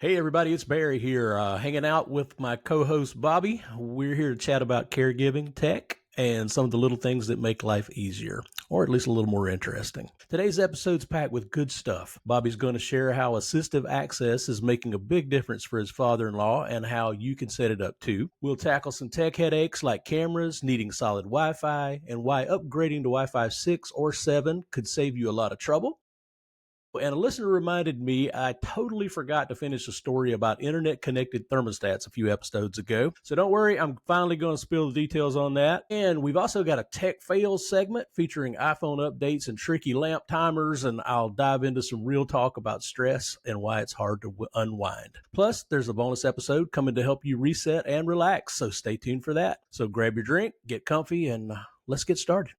Hey everybody, it's Barry here, hanging out with my co-host Bobby. We're here to chat about caregiving, tech, and some of the little things that make life easier, or at least a little more interesting. Today's episode's packed with good stuff. Bobby's going to share how Assistive Access is making a big difference for his father-in-law and how you can set it up too. We'll tackle some tech headaches like cameras, needing solid Wi-Fi, and why upgrading to Wi-Fi 6 or 7 could save you a lot of trouble. And a listener reminded me I totally forgot to finish a story about internet-connected thermostats a few episodes ago. So don't worry, I'm finally going to spill the details on that. And we've also got a tech fails segment featuring iPhone updates and tricky lamp timers, and I'll dive into some real talk about stress and why it's hard to unwind. Plus, there's a bonus episode coming to help you reset and relax, so stay tuned for that. So grab your drink, get comfy, and let's get started.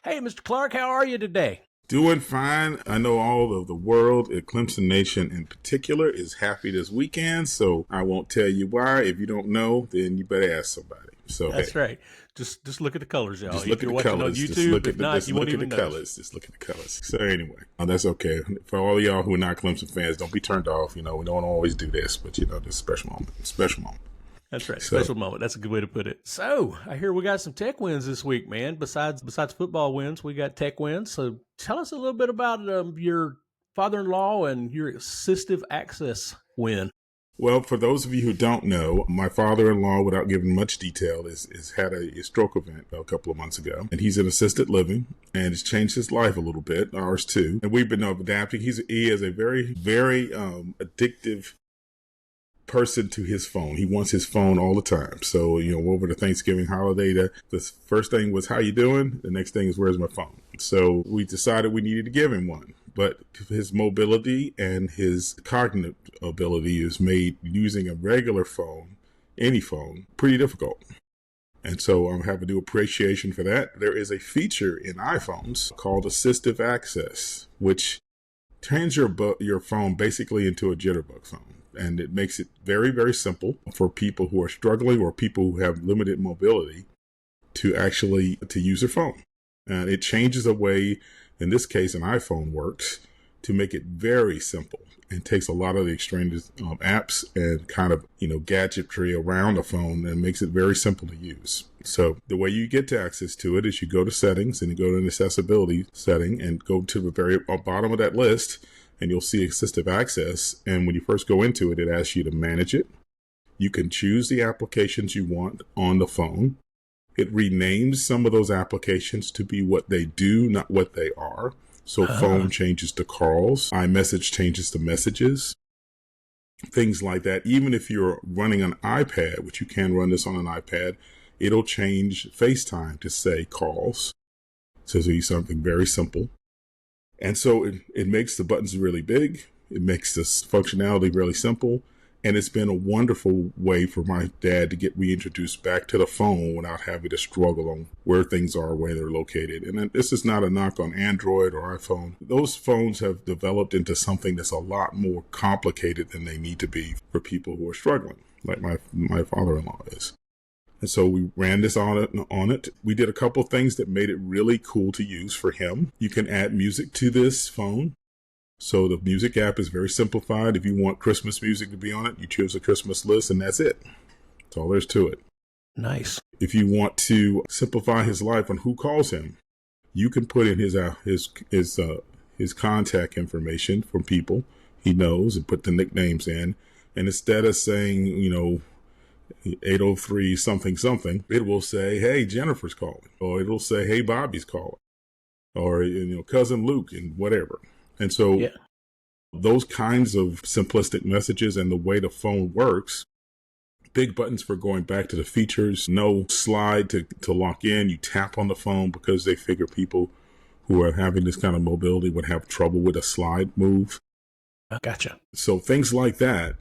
Hey, Mr. Clark, how are you today? Doing fine. I know all of the world, Clemson Nation in particular, is happy this weekend, so I won't tell you why. If you don't know, then you better ask somebody. So that's right. Just look at the colors, y'all. Just look at the colors. YouTube, just look at the, not, just look at the colors. Just look at the colors. So anyway, that's okay. For all of y'all who are not Clemson fans, don't be turned off. We don't always do this, but this is a special moment. Special moment. That's right. Special moment. That's a good way to put it. So I hear we got some tech wins this week, man. Besides football wins, we got tech wins. So tell us a little bit about your father-in-law and your Assistive Access win. Well, for those of you who don't know, my father-in-law, without giving much detail, is had a stroke event a couple of months ago, and he's in assisted living, and it's changed his life a little bit, ours too. And we've been adapting. He is a very, very addictive person to his phone. He wants his phone all the time. So, over the Thanksgiving holiday, the first thing was, how you doing? The next thing is, where's my phone? So we decided we needed to give him one. But his mobility and his cognitive ability is made using a regular phone, any phone, pretty difficult. And so I'm having to do appreciation for that. There is a feature in iPhones called Assistive Access, which turns your phone basically into a jitterbug phone. And it makes it very, very simple for people who are struggling or people who have limited mobility to use their phone. And it changes the way, in this case, an iPhone works to make it very simple and takes a lot of the extraneous apps and kind of, gadgetry around a phone and makes it very simple to use. So the way you get to access to it is you go to settings and you go to an accessibility setting and go to the very bottom of that list, and you'll see Assistive Access. And when you first go into it, it asks you to manage it. You can choose the applications you want on the phone. It renames some of those applications to be what they do, not what they are. So phone changes to calls, iMessage changes to messages, things like that. Even if you're running an iPad, which you can run this on an iPad, it'll change FaceTime to say calls. So it'll be something very simple. And so it makes the buttons really big. It makes this functionality really simple. And it's been a wonderful way for my dad to get reintroduced back to the phone without having to struggle on where things are, where they're located. And this is not a knock on Android or iPhone. Those phones have developed into something that's a lot more complicated than they need to be for people who are struggling, like my father-in-law is. And so we ran this on it. We did a couple of things that made it really cool to use for him. You can add music to this phone. So the music app is very simplified. If you want Christmas music to be on it, you choose a Christmas list and that's it. That's all there's to it. Nice. If you want to simplify his life on who calls him, you can put in his contact information from people he knows and put the nicknames in. And instead of saying, 803 something something, it will say, hey, Jennifer's calling, or it'll say, hey, Bobby's calling, or cousin Luke, and whatever. And so those kinds of simplistic messages and the way the phone works, big buttons for going back to the features, no slide to lock in. You tap on the phone because they figure people who are having this kind of mobility would have trouble with a slide move. Gotcha. So things like that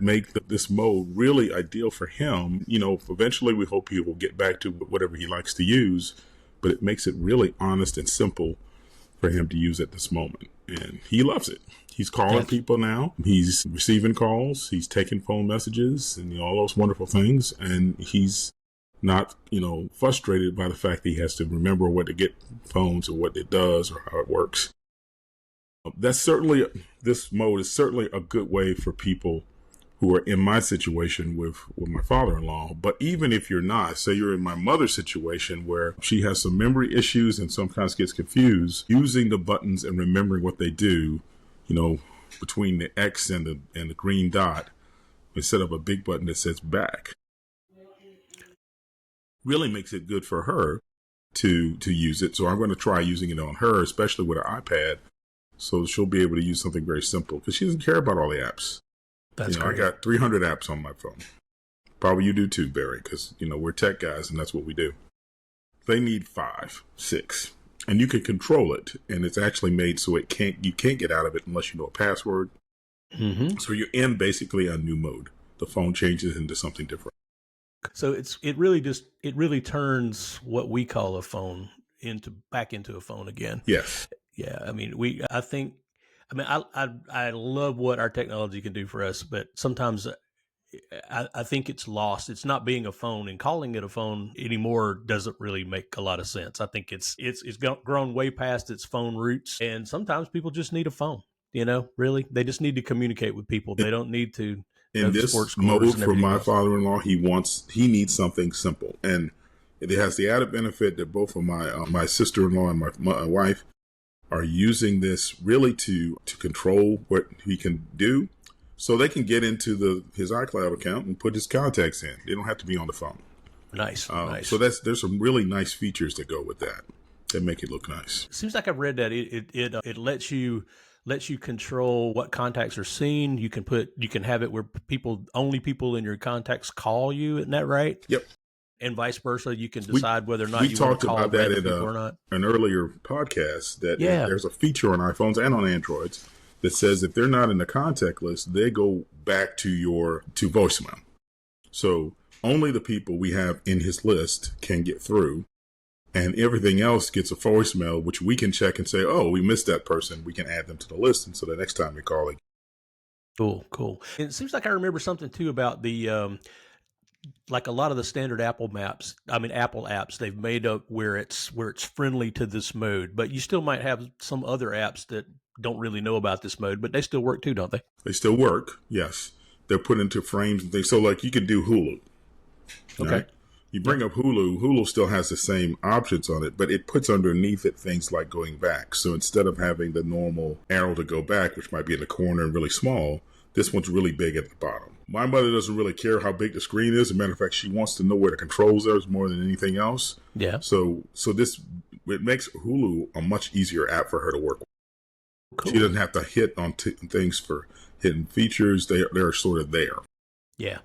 make this mode really ideal for him. Eventually we hope he will get back to whatever he likes to use, but it makes it really honest and simple for him to use at this moment. And he loves it. He's calling people now. He's receiving calls. He's taking phone messages and all those wonderful things. And he's not, frustrated by the fact that he has to remember what to get phones or what it does or how it works. This mode is certainly a good way for people who are in my situation with my father-in-law. But even if you're not, say you're in my mother's situation where she has some memory issues and sometimes gets confused, using the buttons and remembering what they do, between the X and the green dot, instead of a big button that says back, really makes it good for her to use it. So I'm going to try using it on her, especially with her iPad, so she'll be able to use something very simple because she doesn't care about all the apps. That's great. I got 300 apps on my phone. Probably you do too, Barry, because, we're tech guys and that's what we do. They need 5, 6, and you can control it. And it's actually made so you can't get out of it unless you know a password. Mm-hmm. So you're in basically a new mode. The phone changes into something different. So it really turns what we call a phone back into a phone again. Yes. Yeah. I mean, I love what our technology can do for us, but sometimes I think it's lost. It's not being a phone, and calling it a phone anymore doesn't really make a lot of sense. I think it's grown way past its phone roots, and sometimes people just need a phone. Really, they just need to communicate with people. They don't need to. In this mode for my father-in-law, he needs something simple, and it has the added benefit that both of my sister-in-law and my wife are using this really to control what he can do, so they can get into his iCloud account and put his contacts in. They don't have to be on the phone. Nice. So there's some really nice features that go with that make it look nice. Seems like I've read that it lets you control what contacts are seen. You can have it where only people in your contacts call you. Isn't that right? Yep. And vice versa. You can decide whether or not you want to call about that in or not. An earlier podcast that there's a feature on iPhones and on Androids that says if they're not in the contact list, they go back to voicemail. So only the people we have in his list can get through, and everything else gets a voicemail, which we can check and say, oh, we missed that person. We can add them to the list. And so the next time we call it. Cool. And it seems like I remember something too about the, like a lot of the standard Apple apps, they've made up where it's friendly to this mode, but you still might have some other apps that don't really know about this mode, but they still work too, don't they? They still work. Yes. They're put into frames and things. So like you could do Hulu. Okay. Right? You bring up Hulu still has the same options on it, but it puts underneath it things like going back. So instead of having the normal arrow to go back, which might be in the corner and really small, this one's really big at the bottom. My mother doesn't really care how big the screen is. As a matter of fact, she wants to know where the controls are more than anything else. Yeah. So it makes Hulu a much easier app for her to work with. Cool. She doesn't have to hit on things for hidden features. They're sort of there. Yeah.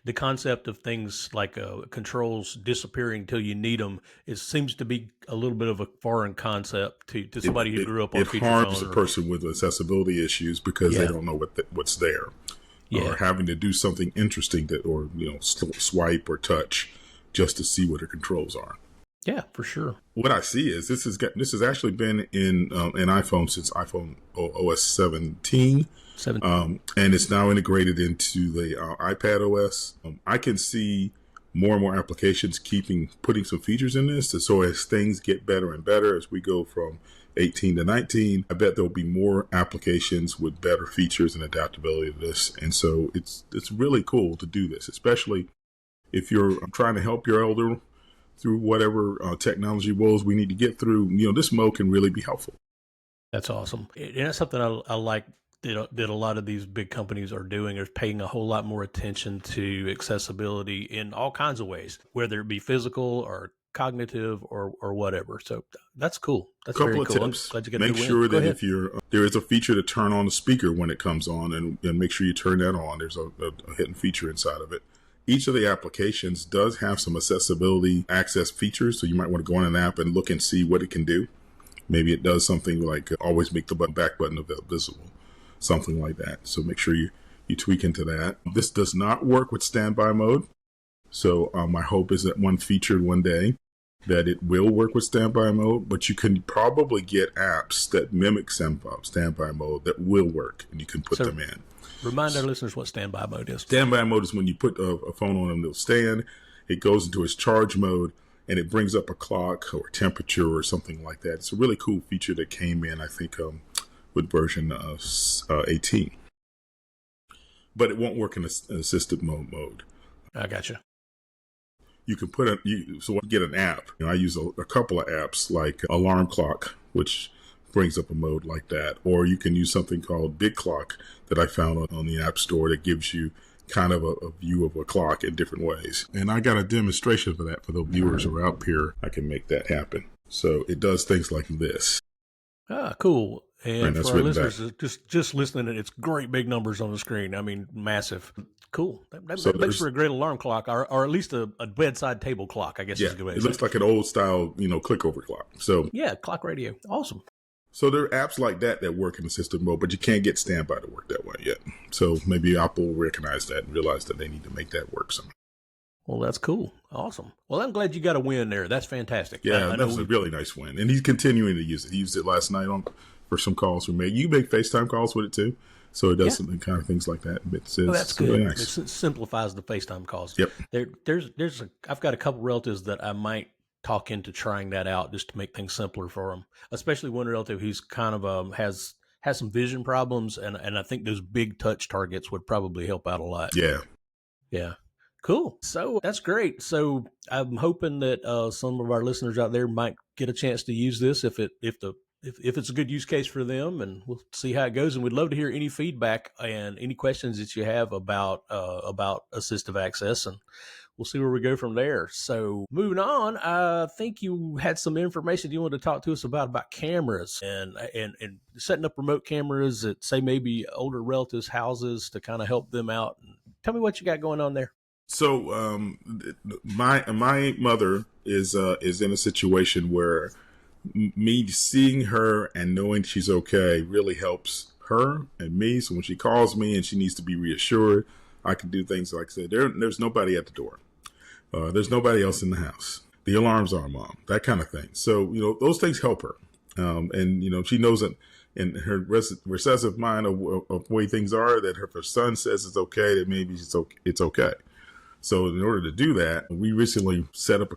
The concept of things like controls disappearing until you need them seems to be a little bit of a foreign concept to somebody who grew up on feature phone. It harms a person with accessibility issues because they don't know what's there. Or having to do something interesting swipe or touch just to see what the controls are. Yeah, for sure. What I see is this has actually been in iPhone since iPhone OS 17. And it's now integrated into the iPad OS. I can see more and more applications putting some features in this. So as things get better and better, as we go from 18 to 19, I bet there'll be more applications with better features and adaptability to this. And so it's really cool to do this, especially if you're trying to help your elder through whatever technology woes we need to get through. This mode can really be helpful. That's awesome. And that's something I like that a lot of these big companies are doing, is paying a whole lot more attention to accessibility in all kinds of ways, whether it be physical or cognitive or whatever. So that's cool. That's very cool. Couple of tips. Make sure that if there is a feature to turn on the speaker when it comes on, and make sure you turn that on. There's a hidden feature inside of it. Each of the applications does have some accessibility access features, so you might want to go on an app and look and see what it can do. Maybe it does something like always make the back button visible. Something like that. So make sure you tweak into that. This does not work with standby mode. So my hope is that one featured one day, that it will work with standby mode, but you can probably get apps that mimic standby mode that will work, and you can put them in. Remind our listeners what standby mode is. Standby mode is when you put a phone on a little stand, it goes into its charge mode, and it brings up a clock or temperature or something like that. It's a really cool feature that came in, I think, with version 18. But it won't work in assistive mode. I gotcha. You can get an app. I use a couple of apps like Alarm Clock, which brings up a mode like that. Or you can use something called Big Clock that I found on the App Store that gives you kind of a view of a clock in different ways. And I got a demonstration for that for the viewers who are out here. I can make that happen. So it does things like this. Ah, cool. And for our listeners, just listening, it's great big numbers on the screen. I mean, massive. Cool. That makes for a great alarm clock, or at least a bedside table clock, I guess is a good way to say it. Looks like an old style, click over clock. So yeah, clock radio. Awesome. So there are apps like that work in assistive mode, but you can't get standby to work that way yet. So maybe Apple will recognize that and realize that they need to make that work somehow. Well, that's cool. Awesome. Well, I'm glad you got a win there. That's fantastic. Yeah, that was a really nice win. And he's continuing to use it. He used it last night for some calls we made. You make FaceTime calls with it too. So it does some kind of things like that. That's good. Really nice. It simplifies the FaceTime calls. Yep. I've got a couple relatives that I might talk into trying that out just to make things simpler for them. Especially one relative who's kind of has some vision problems, and I think those big touch targets would probably help out a lot. Yeah. Yeah. Cool. So that's great. So I'm hoping that some of our listeners out there might get a chance to use this if it's a good use case for them, and we'll see how it goes. And we'd love to hear any feedback and any questions that you have about assistive access, and we'll see where we go from there. So moving on, I think you had some information you wanted to talk to us about cameras and setting up remote cameras at, say, maybe older relatives' houses to kind of help them out. Tell me what you got going on there. So my mother is in a situation where me seeing her and knowing she's okay really helps her and me. So when she calls me and she needs to be reassured, I can do things like say, there's nobody at the door. There's nobody else in the house. The alarm's on, Mom, that kind of thing. So, those things help her. And she knows that in her recessive mind of the way things are, that if her son says it's okay, that maybe it's okay. So in order to do that, we recently set up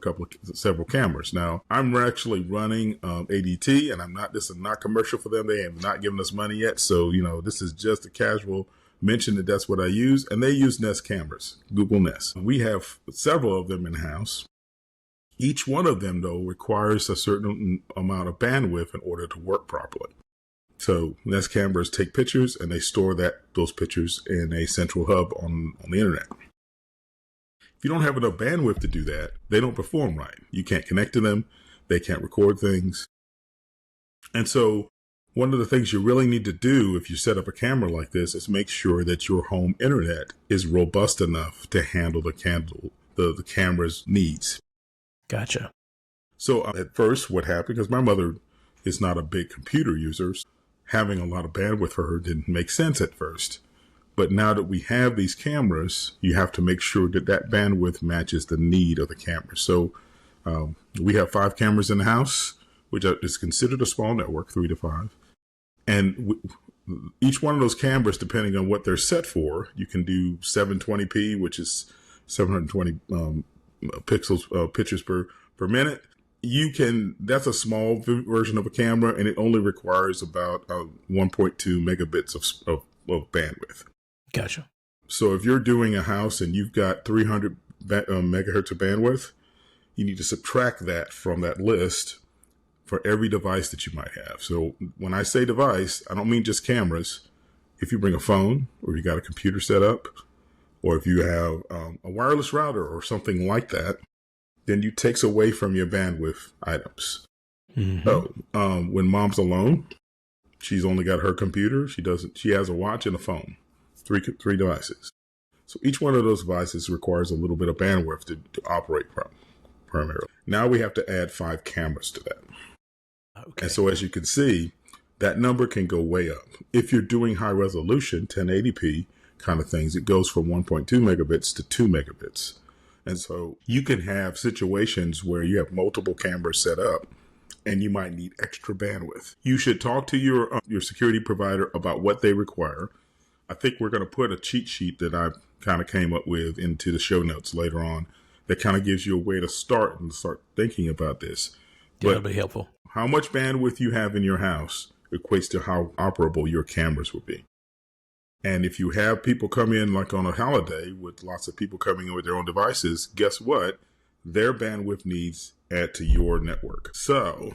several cameras. Now, I'm actually running ADT, and this is not commercial for them. They have not given us money yet. So, this is just a casual mention that that's what I use. And they use Nest cameras, Google Nest. We have several of them in the house. Each one of them, though, requires a certain amount of bandwidth in order to work properly. So Nest cameras take pictures, and they store those pictures in a central hub on the internet. If you don't have enough bandwidth to do that, they don't perform right. You can't connect to them. They can't record things. And so one of the things you really need to do if you set up a camera like this is make sure that your home internet is robust enough to handle the camera's needs. Gotcha. So at first what happened, because my mother is not a big computer user, having a lot of bandwidth for her didn't make sense at first. But now that we have these cameras, you have to make sure that bandwidth matches the need of the camera. So we have 5 cameras in the house, which is considered a small network, 3 to 5. And each one of those cameras, depending on what they're set for, you can do 720p, which is 720 pictures per minute. That's a small version of a camera, and it only requires about 1.2 megabits of bandwidth. Gotcha. So if you're doing a house and you've got 300 megahertz of bandwidth, you need to subtract that from that list for every device that you might have. So when I say device, I don't mean just cameras. If you bring a phone, or you got a computer set up, or if you have a wireless router or something like that, then it takes away from your bandwidth items. Mm-hmm. So when Mom's alone, she's only got her computer. She has a watch and a phone, three devices. So each one of those devices requires a little bit of bandwidth to operate primarily. Now we have to add 5 cameras to that. Okay. And so as you can see, that number can go way up. If you're doing high resolution, 1080p kind of things, it goes from 1.2 megabits to 2 megabits. And so you can have situations where you have multiple cameras set up and you might need extra bandwidth. You should talk to your security provider about what they require. I think we're going to put a cheat sheet that I kind of came up with into the show notes later on that kind of gives you a way to start thinking about this. Yeah, that'll be helpful. How much bandwidth you have in your house equates to how operable your cameras will be. And if you have people come in like on a holiday with lots of people coming in with their own devices, guess what? Their bandwidth needs add to your network. So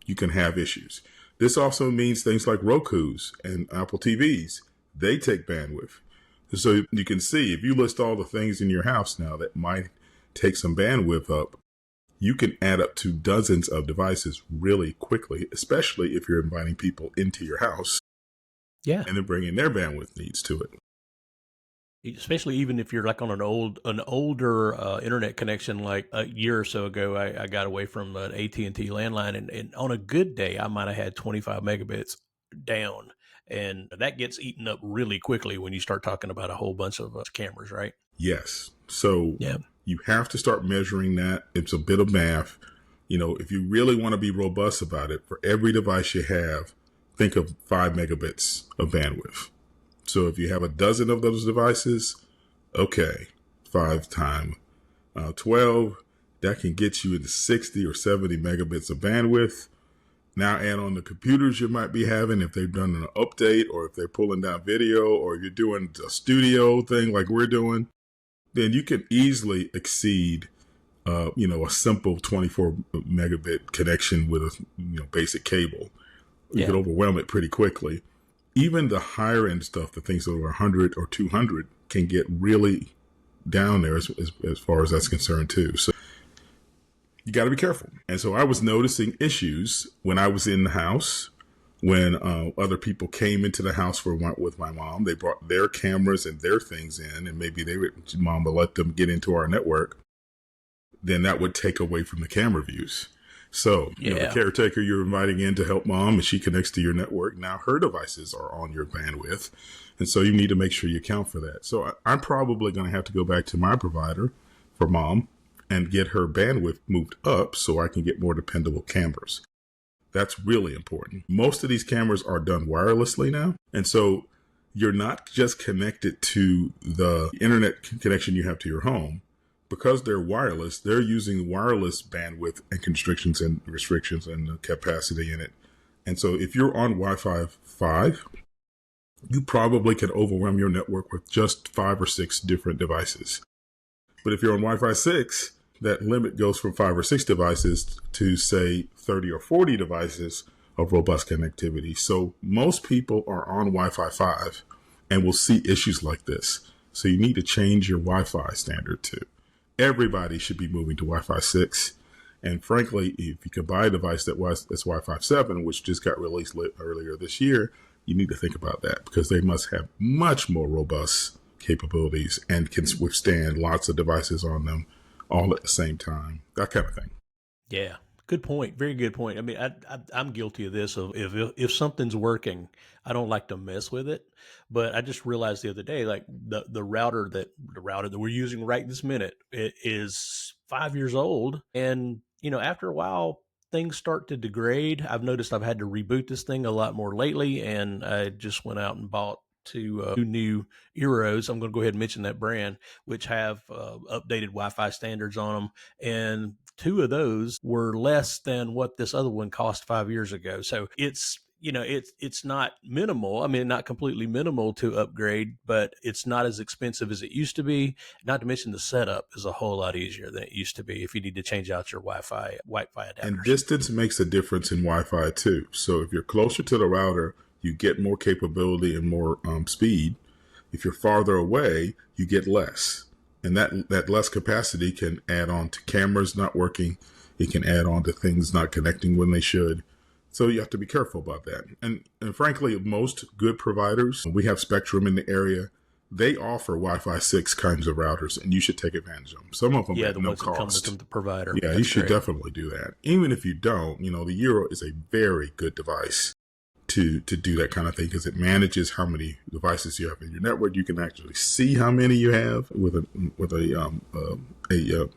you can have issues. This also means things like Roku's and Apple TVs. They take bandwidth. So you can see if you list all the things in your house now that might take some bandwidth up, you can add up to dozens of devices really quickly, especially if you're inviting people into your house. Yeah. And then bringing their bandwidth needs to it. Especially even if you're like on an older internet connection. Like a year or so ago, I got away from an AT&T landline, and on a good day, I might have had 25 megabits down. And that gets eaten up really quickly when you start talking about a whole bunch of cameras, right? Yes. So you have to start measuring that. It's a bit of math. If you really want to be robust about it, for every device you have, think of 5 megabits of bandwidth. So if you have a dozen of those devices, okay, 5 times 12, that can get you into 60 or 70 megabits of bandwidth. Now add on the computers you might be having if they've done an update or if they're pulling down video or you're doing a studio thing like we're doing, then you can easily exceed a simple 24 megabit connection with a basic cable. You could overwhelm it pretty quickly. Even the higher end stuff, the things that are 100 or 200 can get really down there as far as that's concerned too. So you got to be careful. And so I was noticing issues when I was in the house, when other people came into the house with my mom. They brought their cameras and their things in, and maybe mom would let them get into our network. Then that would take away from the camera views. So the caretaker you're inviting in to help mom, and she connects to your network. Now her devices are on your bandwidth. And so you need to make sure you account for that. So I'm probably going to have to go back to my provider for mom and get her bandwidth moved up so I can get more dependable cameras. That's really important. Most of these cameras are done wirelessly now. And so you're not just connected to the internet connection you have to your home. Because they're wireless, they're using wireless bandwidth and restrictions and capacity in it. And so if you're on Wi-Fi 5, you probably can overwhelm your network with just 5 or 6 different devices. But if you're on Wi-Fi 6, that limit goes from 5 or 6 devices to, say, 30 or 40 devices of robust connectivity. So most people are on Wi-Fi 5 and will see issues like this. So you need to change your Wi-Fi standard too. Everybody should be moving to Wi-Fi 6. And frankly, if you can buy a device that's Wi-Fi 7, which just got released earlier this year, you need to think about that because they must have much more robust capabilities and can withstand lots of devices on them all at the same time, that kind of thing. Yeah. Good point. Very good point. I mean, I'm guilty of this. If something's working, I don't like to mess with it. But I just realized the other day, like the router that we're using right this minute, it is 5 years old, and after a while things start to degrade. I've noticed I've had to reboot this thing a lot more lately, and I just went out and bought 2 new Eros. I'm going to go ahead and mention that brand, which have updated Wi-Fi standards on them, and 2 of those were less than what this other one cost 5 years ago. So it's not minimal. I mean, not completely minimal to upgrade, but it's not as expensive as it used to be. Not to mention the setup is a whole lot easier than it used to be if you need to change out your Wi-Fi adapters. And distance makes a difference in Wi-Fi too. So if you're closer to the router, you get more capability and more speed. If you're farther away, you get less. And that less capacity can add on to cameras not working. It can add on to things not connecting when they should. So you have to be careful about that. And frankly, most good providers, we have Spectrum in the area, they offer Wi-Fi 6 kinds of routers, and you should take advantage of them. Some of them at no cost. Come with the provider. Yeah, you should definitely do that. Even if you don't, the Euro is a very good device to do that kind of thing because it manages how many devices you have in your network. You can actually see how many you have with an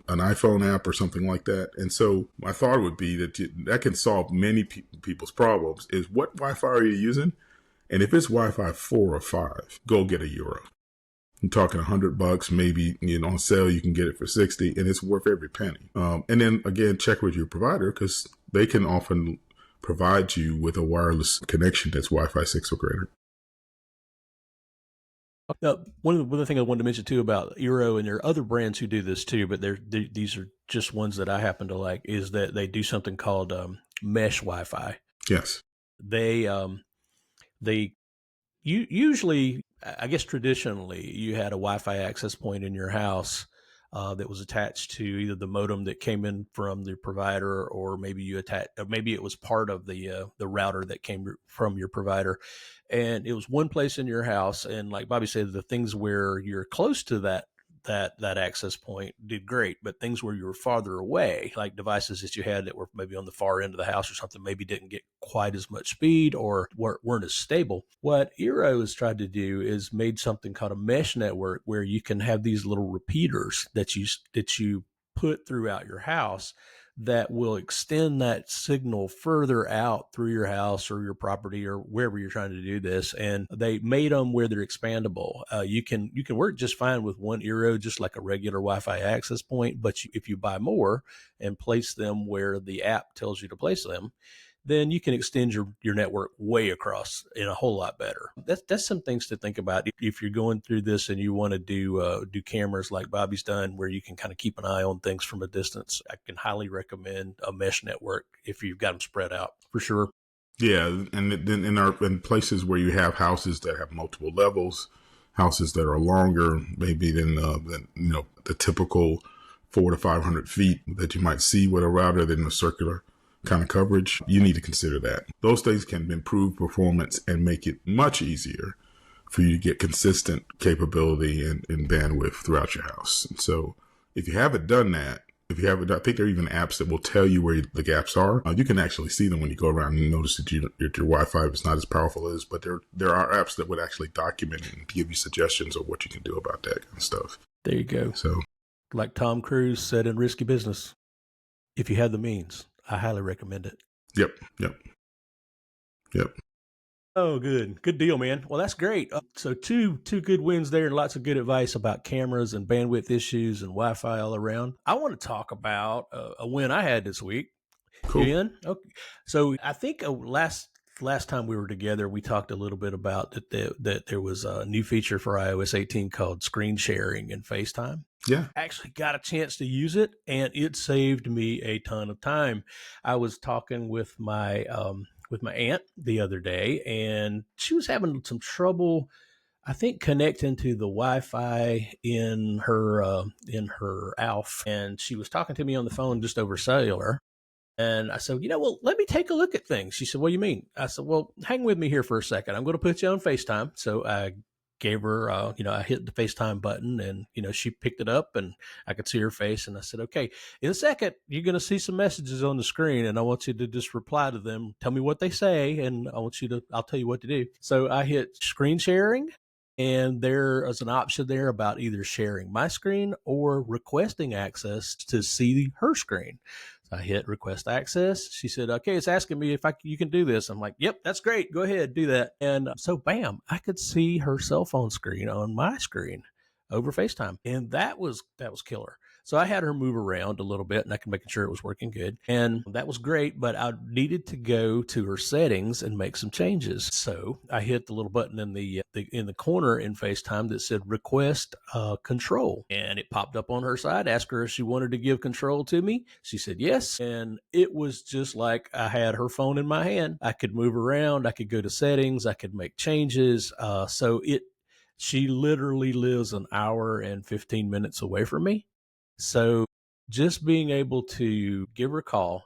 iPhone app or something like that. And so my thought would be that can solve many people's problems. Is what Wi-Fi are you using? And if it's Wi-Fi 4 or 5, go get a Euro. I'm talking $100, maybe, on sale, you can get it for 60 and it's worth every penny. And then again, check with your provider because they can often provide you with a wireless connection that's Wi-Fi 6 or greater. One of the things I wanted to mention too about Eero, and there are other brands who do this too, but these are just ones that I happen to like, is that they do something called mesh Wi-Fi. Yes. They usually, I guess traditionally, you had a Wi-Fi access point in your house that was attached to either the modem that came in from the provider, or maybe maybe it was part of the router that came from your provider, and it was one place in your house. And like Bobby said, the things where you're close to that access point did great, but things where you were farther away, like devices that you had that were maybe on the far end of the house or something, maybe didn't get quite as much speed or weren't as stable. What Eero has tried to do is made something called a mesh network, where you can have these little repeaters that you put throughout your house that will extend that signal further out through your house or your property or wherever you're trying to do this. And they made them where they're expandable. You can work just fine with one Eero, just like a regular Wi-Fi access point. But if you buy more and place them where the app tells you to place them, then you can extend your network way across in a whole lot better. That's some things to think about if you're going through this and you want to do cameras like Bobby's done, where you can kind of keep an eye on things from a distance. I can highly recommend a mesh network if you've got them spread out, for sure. Yeah, and then in places where you have houses that have multiple levels, houses that are longer, maybe than the typical 400 to 500 feet that you might see with a router than a circular kind of coverage, you need to consider that. Those things can improve performance and make it much easier for you to get consistent capability and bandwidth throughout your house. And so if you haven't done that, I think there are even apps that will tell you where the gaps are. You can actually see them when you go around and notice that your Wi-Fi is not as powerful as, but there are apps that would actually document it and give you suggestions of what you can do about that kind of stuff. There you go. So, like Tom Cruise said in Risky Business, if you have the means, I highly recommend it. Yep. Oh, good deal, man. Well, that's great. So two good wins there, and lots of good advice about cameras and bandwidth issues and Wi-Fi all around. I want to talk about a win I had this week. Cool. You in? Okay. So I think last time we were together, we talked a little bit about that there was a new feature for iOS 18 called screen sharing in FaceTime. Yeah. I actually got a chance to use it, and it saved me a ton of time. I was talking with my aunt the other day, and she was having some trouble, I think, connecting to the Wi-Fi in her ALF, and she was talking to me on the phone just over cellular. And I said, well, let me take a look at things. She said, what do you mean? I said, well, hang with me here for a second. I'm going to put you on FaceTime. So I gave her, I hit the FaceTime button, and, she picked it up and I could see her face. And I said, okay, in a second, you're going to see some messages on the screen, and I want you to just reply to them. Tell me what they say, and I'll tell you what to do. So I hit screen sharing, and there is an option there about either sharing my screen or requesting access to see her screen. So I hit request access. She said, okay, it's asking me if you can do this. I'm like, yep, that's great. Go ahead, do that. And so bam, I could see her cell phone screen on my screen over FaceTime. And that was killer. So I had her move around a little bit, and I could making sure it was working good. And that was great, but I needed to go to her settings and make some changes. So I hit the little button in the corner in FaceTime that said request control. And it popped up on her side, asked her if she wanted to give control to me. She said yes. And it was just like I had her phone in my hand. I could move around. I could go to settings. I could make changes. She literally lives an hour and 15 minutes away from me. So just being able to give her a call,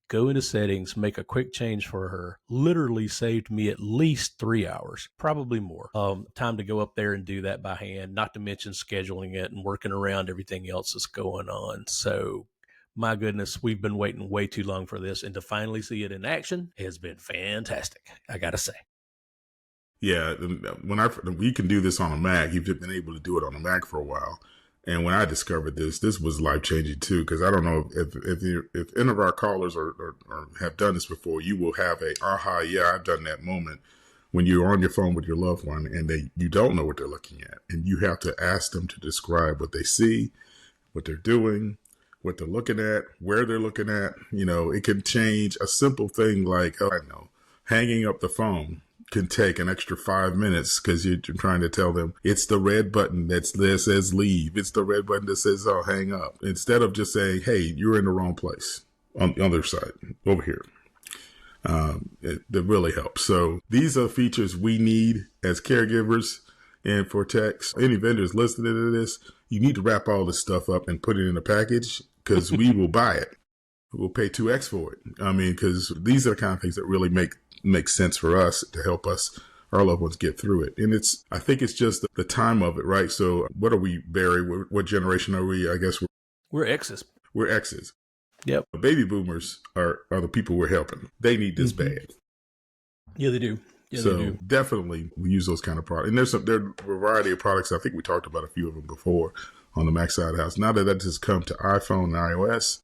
go into settings, make a quick change for her, literally saved me at least 3 hours, probably more. Time to go up there and do that by hand, not to mention scheduling it and working around everything else that's going on. So My goodness, we've been waiting way too long for this, and to finally see it in action has been fantastic, I gotta say. Yeah, we can do this on a Mac. You've been able to do it on a Mac for a while. And when I discovered this was life changing too. Because I don't know if any of our callers or have done this before, you will have a aha, yeah, I've done that moment when you're on your phone with your loved one and you don't know what they're looking at, and you have to ask them to describe what they see, what they're doing, what they're looking at, where they're looking at. It can change a simple thing like, I know, hanging up the phone can take an extra 5 minutes because you're trying to tell them it's the red button that says leave. It's the red button that says, oh, hang up. Instead of just saying, hey, you're in the wrong place on the other side, over here. That really helps. So these are features we need as caregivers. And for techs, any vendors listening to this, you need to wrap all this stuff up and put it in a package because we will buy it. We'll pay 2x for it. Because these are the kind of things that really make sense for us to help our loved ones get through it. And I think it's just the time of it, right? So what are we, Barry? What generation are we? I guess we're X's. We're X's. Yep. Baby boomers are the people we're helping. They need this bad. Yeah, they do. Yeah, so they do. Definitely we use those kind of products. And there are a variety of products. I think we talked about a few of them before on the Mac side of the house. Now that has come to iPhone and iOS,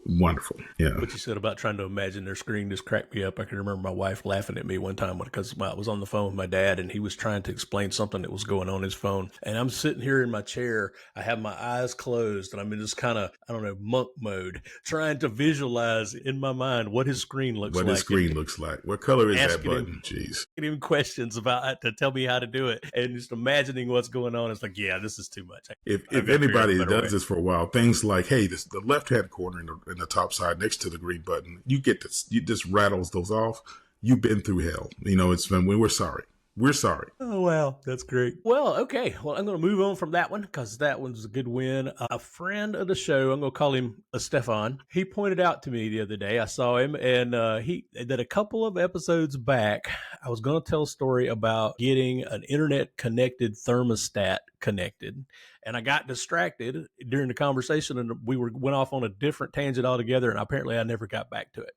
wonderful. Yeah. What you said about trying to imagine their screen just cracked me up. I can remember my wife laughing at me one time because I was on the phone with my dad and he was trying to explain something that was going on his phone. And I'm sitting here in my chair. I have my eyes closed and I'm in this kind of, monk mode, trying to visualize in my mind what his screen looks like. What his screen looks like. What color is that button? Jeez. Asking him questions about to tell me how to do it and just imagining what's going on. It's like, yeah, this is too much. If anybody does this for a while, things like, hey, the left-hand corner in the top side next to the green button, you get this, you just rattles those off. You've been through hell. It's been, we're sorry. We're sorry. Oh, wow. That's great. Well, okay. Well, I'm going to move on from that one because that one's a good win. A friend of the show, I'm going to call him Stefan. He pointed out to me the other day, I saw him, and that a couple of episodes back, I was going to tell a story about getting an internet-connected thermostat connected. And I got distracted during the conversation and we went off on a different tangent altogether. And apparently I never got back to it.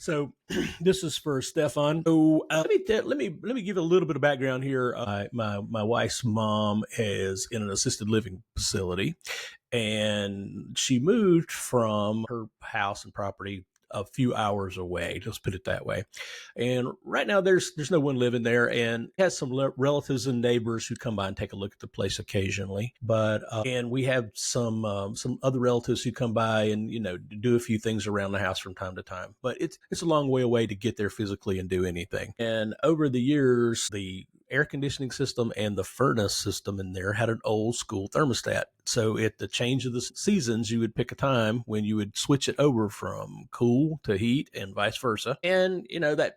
So this is for Stefan. So let me give a little bit of background here. My wife's mom is in an assisted living facility and she moved from her house and property a few hours away. Let's put it that way. And right now there's no one living there and has some relatives and neighbors who come by and take a look at the place occasionally. But, and we have some other relatives who come by and, do a few things around the house from time to time, but it's a long way away to get there physically and do anything. And over the years, the air conditioning system and the furnace system in there had an old school thermostat. So at the change of the seasons, you would pick a time when you would switch it over from cool to heat and vice versa. And,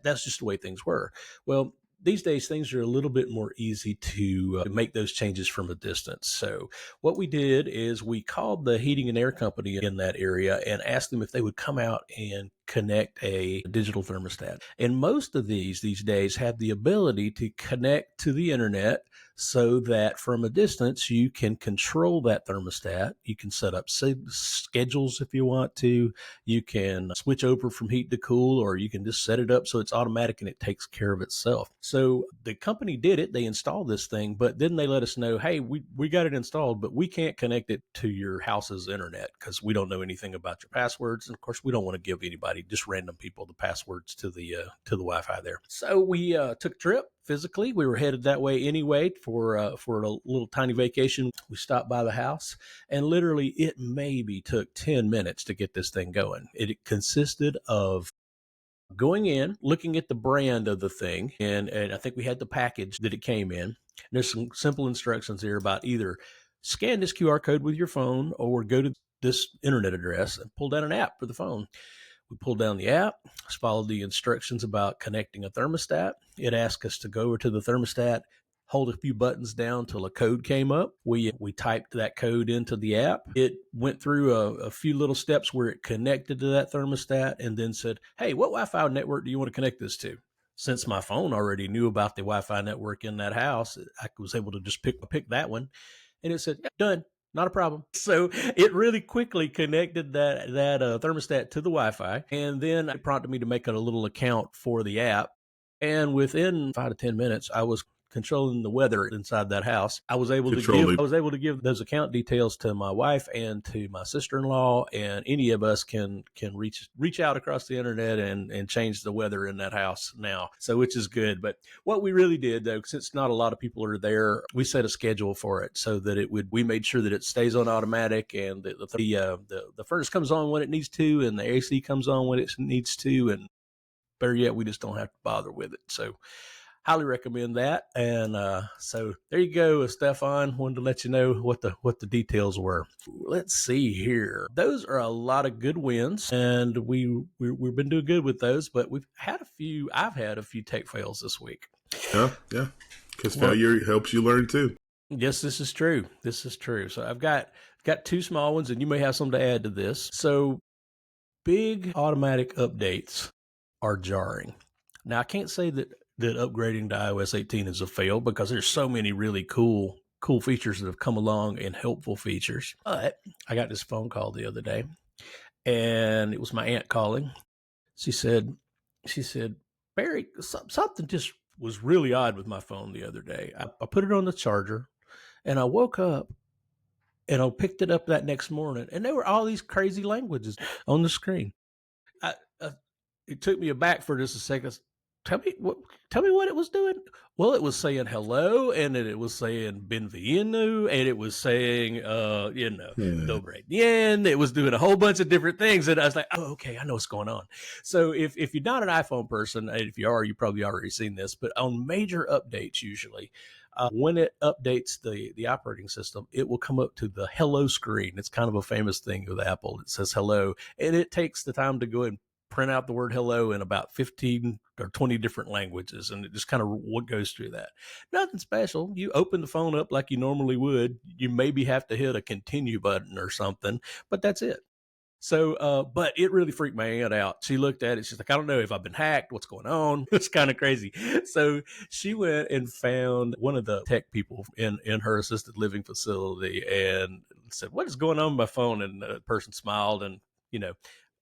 that's just the way things were. Well, these days, things are a little bit more easy to make those changes from a distance. So what we did is we called the heating and air company in that area and asked them if they would come out and connect a digital thermostat. And most of these days have the ability to connect to the internet so that from a distance, you can control that thermostat. You can set up schedules if you want to. You can switch over from heat to cool, or you can just set it up so it's automatic and it takes care of itself. So the company did it. They installed this thing, but then they let us know, hey, we got it installed, but we can't connect it to your house's internet because we don't know anything about your passwords. And of course, we don't want to give anybody, just random people, the passwords to the Wi-Fi there. So we took a trip. Physically, we were headed that way anyway for a little tiny vacation. We stopped by the house and literally it maybe took 10 minutes to get this thing going. It consisted of going in, looking at the brand of the thing, and I think we had the package that it came in. There's some simple instructions here about either scan this QR code with your phone or go to this internet address and pull down an app for the phone. We pulled down the app, followed the instructions about connecting a thermostat. It asked us to go over to the thermostat, hold a few buttons down till a code came up. We typed that code into the app. It went through a few little steps where it connected to that thermostat and then said, hey, what Wi-Fi network do you want to connect this to? Since my phone already knew about the Wi-Fi network in that house, I was able to just pick that one. And it said, yeah, done. Not a problem. So it really quickly connected that thermostat to the Wi-Fi, and then it prompted me to make a little account for the app. And within 5 to 10 minutes, I was controlling the weather inside that house. Controlling. I was able to give those account details to my wife and to my sister-in-law, and any of us can reach out across the internet and change the weather in that house now. So which is good. But what we really did, though, since not a lot of people are there, we set a schedule for it so that we made sure that it stays on automatic, and the furnace comes on when it needs to, and the AC comes on when it needs to, and better yet, we just don't have to bother with it. So highly recommend that. And so there you go, Stefan. Wanted to let you know what the details were. Let's see here. Those are a lot of good wins, and we've been doing good with those. But I've had a few tech fails this week. Yeah. Because failure helps you learn too. Yes, this is true. So I've got two small ones, and you may have some to add to this. So big automatic updates are jarring. Now, I can't say that upgrading to iOS 18 is a fail, because there's so many really cool features that have come along, and helpful features. But I got this phone call the other day, and it was my aunt calling. She said, Barry, something just was really odd with my phone the other day. I put it on the charger, and I woke up, and I picked it up that next morning, and there were all these crazy languages on the screen. It took me aback for just a second. Tell me what it was doing. Well, it was saying hello, and then it was saying bienvenido, and it was saying, dobre bien. It was doing a whole bunch of different things, and I was like, oh, okay, I know what's going on. So if you're not an iPhone person, and if you are, you probably already seen this, but on major updates, usually, when it updates the operating system, it will come up to the hello screen. It's kind of a famous thing with Apple. It says hello, and it takes the time to go and print out the word hello in about 15 or 20 different languages, and it just kind of what goes through that. Nothing special. You open the phone up like you normally would. You maybe have to hit a continue button or something, but that's it. So, but it really freaked my aunt out. She looked at it. She's like, I don't know if I've been hacked. What's going on? It's kind of crazy. So she went and found one of the tech people in her assisted living facility and said, what is going on with my phone? And the person smiled and,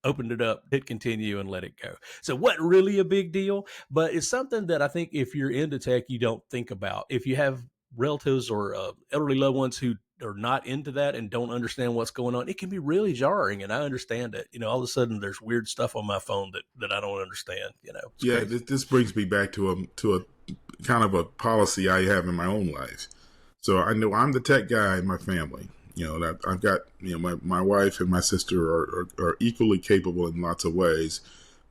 opened it up, hit continue, and let it go. So wasn't really a big deal, but it's something that I think if you're into tech, you don't think about. If you have relatives or elderly loved ones who are not into that and don't understand what's going on, it can be really jarring, and I understand it. All of a sudden there's weird stuff on my phone that I don't understand. Yeah, this brings me back to a kind of a policy I have in my own life. So I know I'm the tech guy in my family. That I've got, my wife and my sister are equally capable in lots of ways,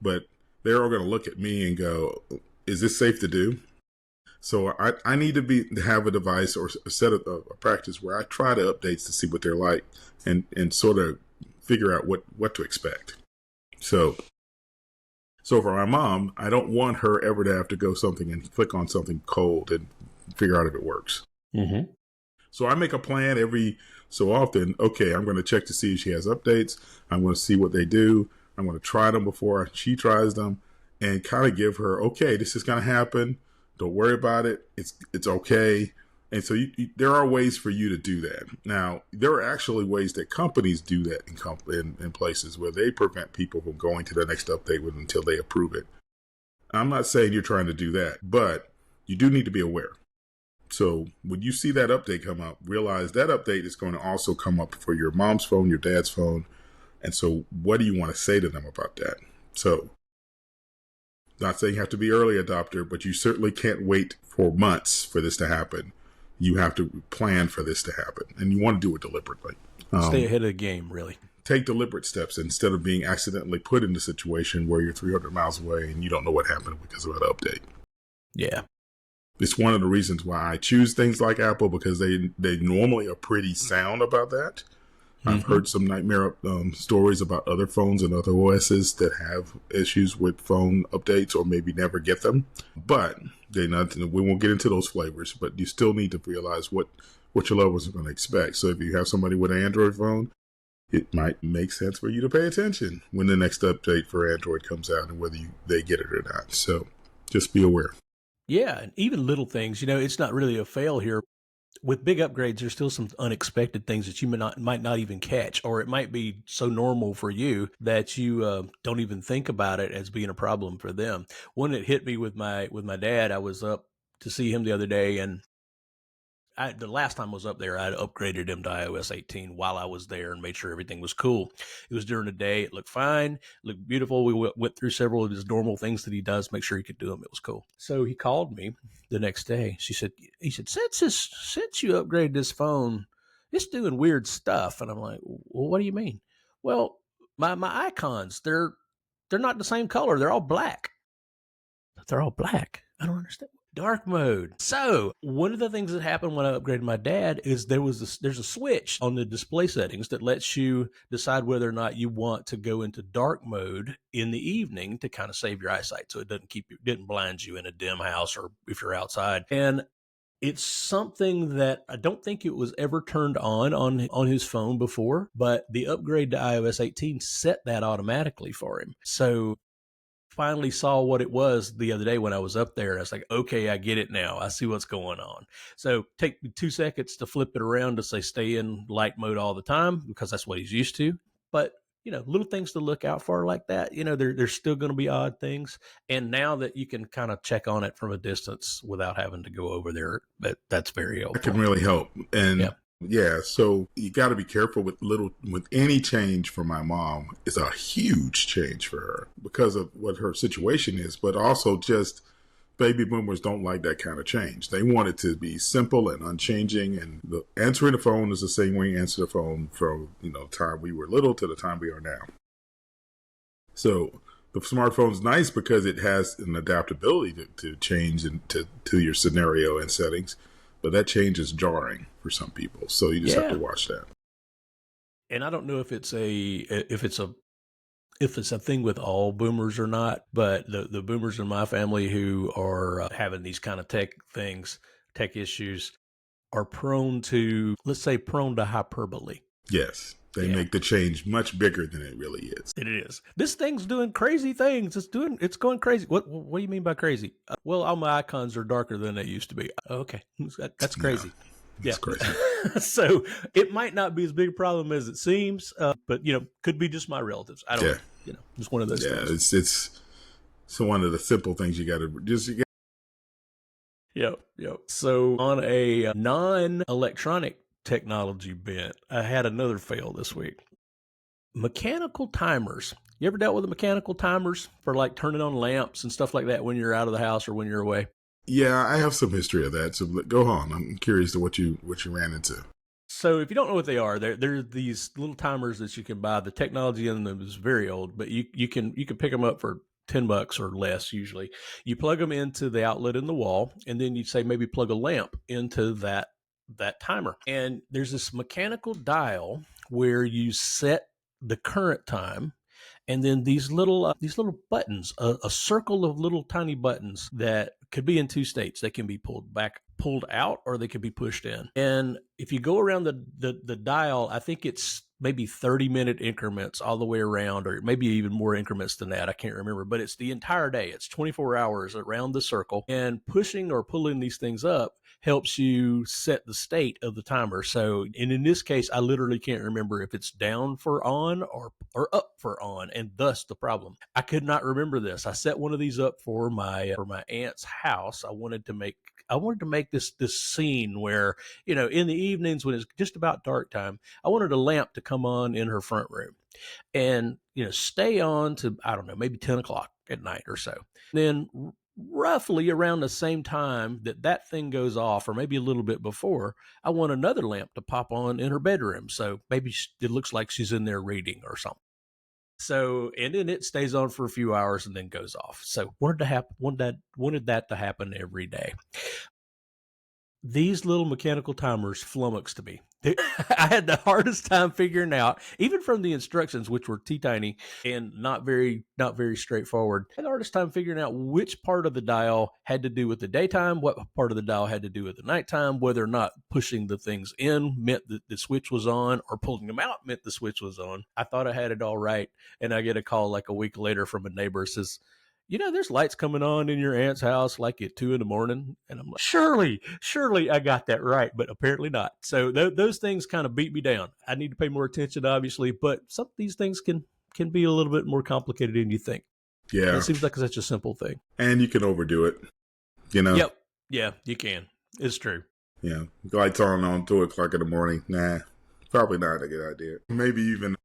but they're all going to look at me and go, is this safe to do? So I need to have a device or a set of a practice where I try to updates to see what they're like and sort of figure out what to expect. So for my mom, I don't want her ever to have to go something and click on something cold and figure out if it works. Mm-hmm. So I make a plan every so often. Okay, I'm going to check to see if she has updates. I'm going to see what they do. I'm going to try them before she tries them, and kind of give her, okay, this is going to happen. Don't worry about it. It's okay. And so there are ways for you to do that. Now, there are actually ways that companies do that in places where they prevent people from going to the next update until they approve it. I'm not saying you're trying to do that, but you do need to be aware. So when you see that update come up, realize that update is going to also come up for your mom's phone, your dad's phone. And so what do you want to say to them about that? So not saying you have to be early adopter, but you certainly can't wait for months for this to happen. You have to plan for this to happen, and you want to do it deliberately. Stay ahead of the game, really. Take deliberate steps instead of being accidentally put in a situation where you're 300 miles away and you don't know what happened because of an update. Yeah. It's one of the reasons why I choose things like Apple, because they normally are pretty sound about that. Mm-hmm. I've heard some nightmare stories about other phones and other OSs that have issues with phone updates or maybe never get them. But we won't get into those flavors, but you still need to realize what your loved ones are going to expect. So if you have somebody with an Android phone, it might make sense for you to pay attention when the next update for Android comes out and whether they get it or not. So just be aware. Yeah, and even little things, it's not really a fail here. with big upgrades, there's still some unexpected things that you might not even catch, or it might be so normal for you that you don't even think about it as being a problem for them. One that hit me with my dad, I was up to see him the other day, and the last time I was up there, I had upgraded him to iOS 18 while I was there and made sure everything was cool. It was during the day. It looked fine. It looked beautiful. We went through several of his normal things that he does, make sure he could do them. It was cool. So he called me the next day. He said, since you upgraded this phone, it's doing weird stuff. And I'm like, well, what do you mean? Well, my icons, they're not the same color. They're all black. They're all black. I don't understand. Dark mode. So one of the things that happened when I upgraded my dad is there's a switch on the display settings that lets you decide whether or not you want to go into dark mode in the evening to kind of save your eyesight, so it didn't blind you in a dim house or if you're outside. And it's something that I don't think it was ever turned on his phone before, but the upgrade to iOS 18 set that automatically for him. So finally saw what it was the other day when I was up there. I was like, okay, I get it now. I see what's going on. So take me 2 seconds to flip it around to say stay in light mode all the time, because that's what he's used to. But little things to look out for like that. There's still going to be odd things. And now that you can kind of check on it from a distance without having to go over there, that's very helpful. That can really help. And yeah, so you got to be careful with any change for my mom. It's a huge change for her because of what her situation is, but also just baby boomers don't like that kind of change. They want it to be simple and unchanging, and answering the phone is the same way you answer the phone from the time we were little to the time we are now. So the smartphone's nice because it has an adaptability to change to your scenario and settings. But that change is jarring for some people, so you just have to watch that. And I don't know if it's a thing with all boomers or not, but the boomers in my family who are having these kind of tech issues, are prone to hyperbole. Yes. They make the change much bigger than it really is. It is. This thing's doing crazy things. It's going crazy. What do you mean by crazy? Well, all my icons are darker than they used to be. Okay. That's crazy. That's crazy. So it might not be as big a problem as it seems, but could be just my relatives. I don't know. Just one of those things. It's one of the simple things you got to just. Yep. So on a non-electronic technology bent, I had another fail this week. Mechanical timers. You ever dealt with the mechanical timers for like turning on lamps and stuff like that when you're out of the house or when you're away? Yeah, I have some history of that. So go on. I'm curious to what you ran into. So if you don't know what they are, they're these little timers that you can buy. The technology in them is very old, but you can pick them up for $10 or less usually. You plug them into the outlet in the wall, and then you say maybe plug a lamp into that timer. And there's this mechanical dial where you set the current time, and then these little buttons, a circle of little tiny buttons that could be in two states. They can be pulled out, or they can be pushed in. And if you go around the dial, I think it's maybe 30-minute increments all the way around, or maybe even more increments than that. I can't remember, but it's the entire day. It's 24 hours around the circle, and pushing or pulling these things up helps you set the state of the timer. So, and in this case, I literally can't remember if it's down for on or up for on, and thus the problem. I could not remember this. I set one of these up for my aunt's house. I wanted to make this scene where, in the evenings when it's just about dark time, I wanted a lamp to come on in her front room and, stay on to, I don't know, maybe 10 o'clock at night or so. Then roughly around the same time that thing goes off, or maybe a little bit before, I want another lamp to pop on in her bedroom. So maybe it looks like she's in there reading or something. So, and then it stays on for a few hours and then goes off. So wanted that to happen every day. These little mechanical timers flummoxed me. I had the hardest time figuring out, even from the instructions, which were teeny-tiny and not very straightforward. I had the hardest time figuring out which part of the dial had to do with the daytime, what part of the dial had to do with the nighttime, whether or not pushing the things in meant that the switch was on, or pulling them out meant the switch was on. I thought I had it all right, and I get a call like a week later from a neighbor who says, there's lights coming on in your aunt's house like at 2 a.m. And I'm like, surely I got that right, but apparently not. So those things kind of beat me down. I need to pay more attention, obviously, but some of these things can be a little bit more complicated than you think. And Yeah. it seems like such a simple thing. And you can overdo it, Yep. Yeah, you can. It's true. Yeah. Lights on 2 o'clock in the morning. Nah, probably not a good idea. Maybe even,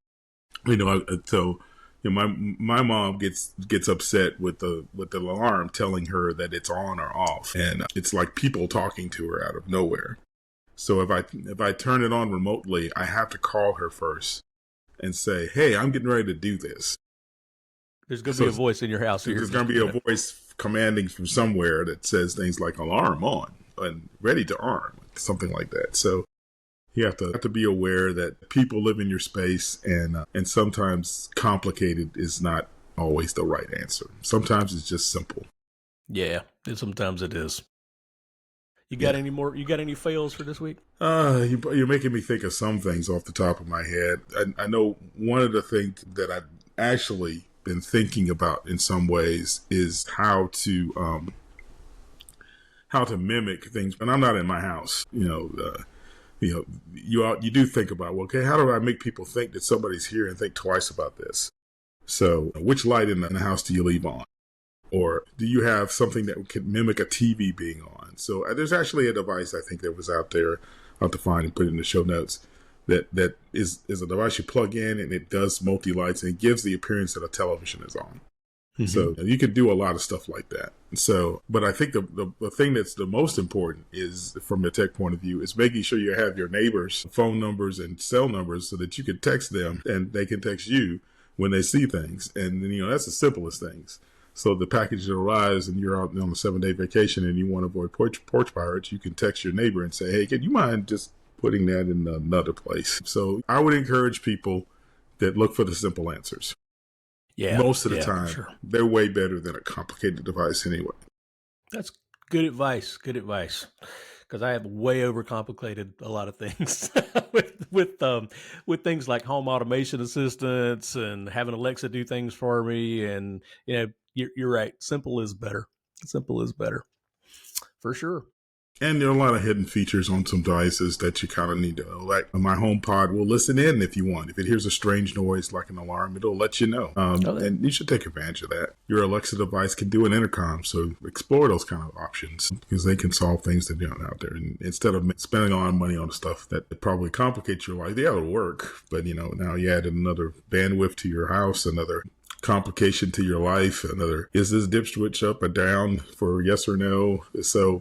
so my mom gets upset with the alarm telling her that it's on or off, and it's like people talking to her out of nowhere. So if I turn it on remotely, I have to call her first and say, "Hey, I'm getting ready to do this." There's going to be a voice in your house. There's going to be a voice commanding from somewhere that says things like "alarm on" and "ready to arm," something like that. So you have to be aware that people live in your space, and sometimes complicated is not always the right answer. Sometimes it's just simple. Yeah, sometimes it is. You got any more? You got any fails for this week? You're making me think of some things off the top of my head. I know one of the things that I've actually been thinking about in some ways is how to mimic things. And I'm not in my house, you do think about, well, okay, how do I make people think that somebody's here and think twice about this? So which light in the house do you leave on? Or do you have something that can mimic a TV being on? So there's actually a device I think that was out there. I'll have to find and put it in the show notes. That is a device you plug in, and it does multi-lights, and it gives the appearance that a television is on. Mm-hmm. So you can do a lot of stuff like that. So, but I think the thing that's the most important is, from a tech point of view, is making sure you have your neighbors' phone numbers and cell numbers so that you can text them and they can text you when they see things. And that's the simplest things. So the package that arrives and you're out on a 7-day vacation and you want to avoid porch pirates, you can text your neighbor and say, "Hey, can you mind just putting that in another place?" So I would encourage people that look for the simple answers. Yeah, most of the time, sure. They're way better than a complicated device anyway. That's good advice. Good advice. Because I have way overcomplicated a lot of things with things like home automation assistants and having Alexa do things for me. And you're right. Simple is better. Simple is better, for sure. And there are a lot of hidden features on some devices that you kind of need to know. Like my HomePod will listen in if you want. If it hears a strange noise like an alarm, it'll let you know. And you should take advantage of that. Your Alexa device can do an intercom, so explore those kind of options because they can solve things that aren't out there. And instead of spending a lot of money on stuff that probably complicates your life, it'll work. But now you add another bandwidth to your house, another complication to your life, another, is this dip switch up or down for yes or no? So...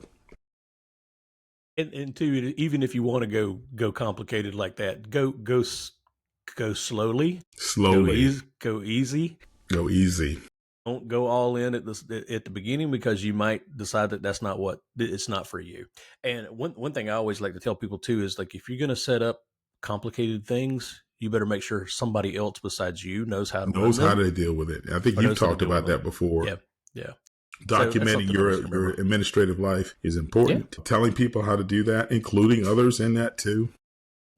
And two, even if you want to go complicated like that, go slowly. Go easy. Go easy. Don't go all in at the beginning, because you might decide that it's not for you. And one thing I always like to tell people too is, like, if you're going to set up complicated things, you better make sure somebody else besides you knows how to deal with it. I think you've talked about that before. Yeah. Documenting your administrative life is important. Yeah. Telling people how to do that, including others in that too.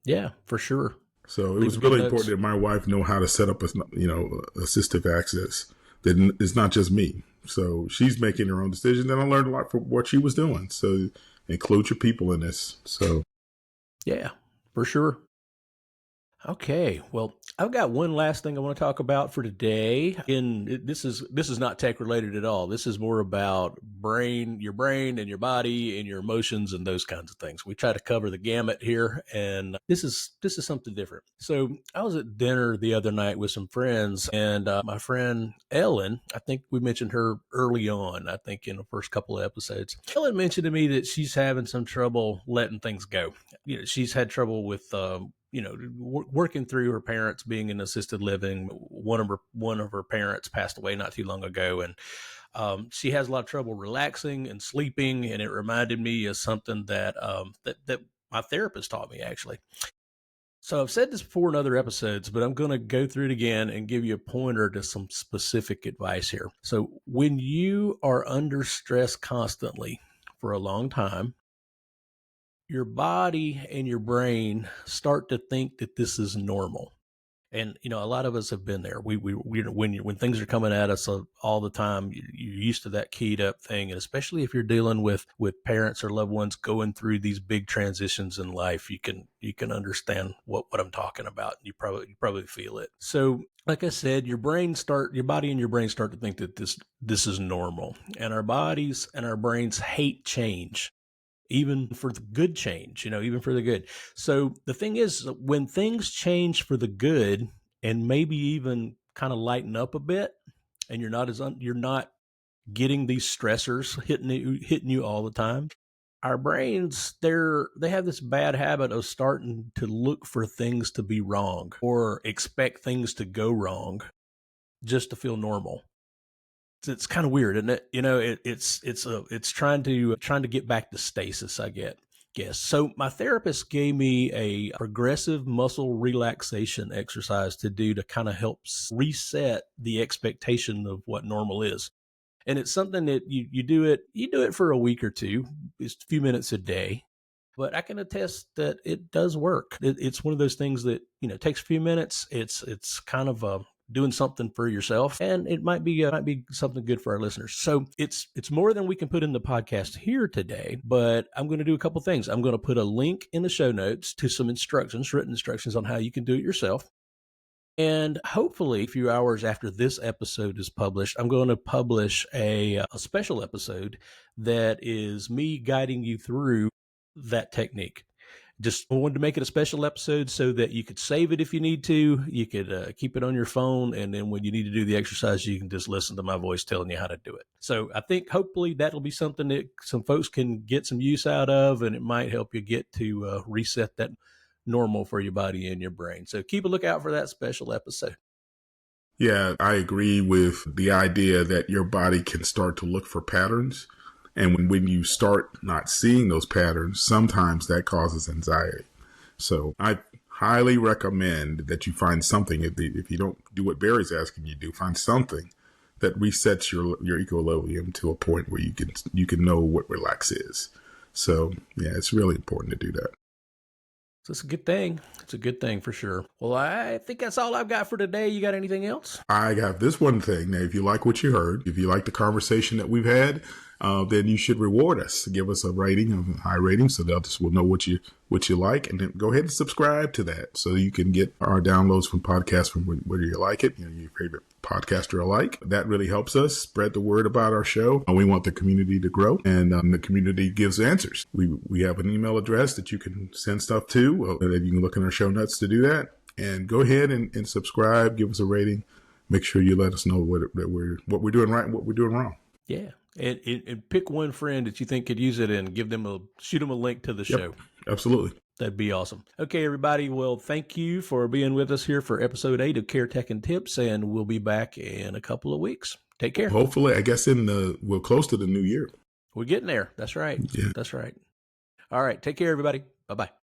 Yeah, for sure. So it was really important that my wife know how to set up assistive access. That it's not just me. So she's making her own decisions, and I learned a lot from what she was doing. So include your people in this. So yeah, for sure. Okay, well, I've got one last thing I want to talk about for today. And this is not tech related at all. This is more about your brain and your body and your emotions and those kinds of things. We try to cover the gamut here, and this is something different. So I was at dinner the other night with some friends, and my friend Ellen, I think we mentioned her early on, I think in the first couple of episodes. Ellen mentioned to me that she's having some trouble letting things go. She's had trouble with working through her parents being in assisted living. One of her parents passed away not too long ago, and she has a lot of trouble relaxing and sleeping. And it reminded me of something that my therapist taught me, actually. So I've said this before in other episodes, but I'm going to go through it again and give you a pointer to some specific advice here. So when you are under stress constantly for a long time, your body and your brain start to think that this is normal. And, a lot of us have been there. When things are coming at us all the time, you're used to that keyed up thing. And especially if you're dealing with parents or loved ones going through these big transitions in life, you can understand what I'm talking about. You probably feel it. So like I said, your body and your brain start to think that this is normal, and our bodies and our brains hate change, even for the good change, even for the good. So the thing is, when things change for the good and maybe even kind of lighten up a bit, and you're not getting these stressors hitting you all the time, our brains, they have this bad habit of starting to look for things to be wrong or expect things to go wrong just to feel normal. It's kind of weird, isn't it? It's trying to get back to stasis, I guess. So my therapist gave me a progressive muscle relaxation exercise to do to kind of help reset the expectation of what normal is. And it's something that you do it for a week or two. It's a few minutes a day. But I can attest that it does work. It's one of those things that, takes a few minutes. It's kind of doing something for yourself, and it might be something good for our listeners. So it's more than we can put in the podcast here today, but I'm going to do a couple things. I'm going to put a link in the show notes to some written instructions on how you can do it yourself. And hopefully, a few hours after this episode is published, I'm going to publish a special episode that is me guiding you through that technique. Just wanted to make it a special episode so that you could save it if you need to. You could keep it on your phone, and then when you need to do the exercise, you can just listen to my voice telling you how to do it. So I think hopefully that'll be something that some folks can get some use out of, and it might help you get to reset that normal for your body and your brain. So keep a lookout for that special episode. Yeah, I agree with the idea that your body can start to look for patterns. And when you start not seeing those patterns, sometimes that causes anxiety. So I highly recommend that you find something, if you don't do what Barry's asking you to do, find something that resets your equilibrium to a point where you can know what relax is. So yeah, it's really important to do that. So it's a good thing. It's a good thing for sure. Well, I think that's all I've got for today. You got anything else? I got this one thing. Now, if you like what you heard, if you like the conversation that we've had, then you should reward us. Give us a rating, a high rating, so that others will know what you like. And then go ahead and subscribe to that so you can get our downloads from podcasts from whether you like it, your favorite podcaster alike. That really helps us spread the word about our show. We want the community to grow, and the community gives answers. We have an email address that you can send stuff to, that you can look in our show notes to do that. And go ahead and subscribe, give us a rating. Make sure you let us know what we're doing right and what we're doing wrong. Yeah. And pick one friend that you think could use it and shoot them a link to the show. Absolutely. That'd be awesome. Okay, everybody. Well, thank you for being with us here for episode 8 of Care Tech and Tips, and we'll be back in a couple of weeks. Take care. Hopefully, I guess we're close to the new year. We're getting there. That's right. Yeah. That's right. All right. Take care, everybody. Bye-bye.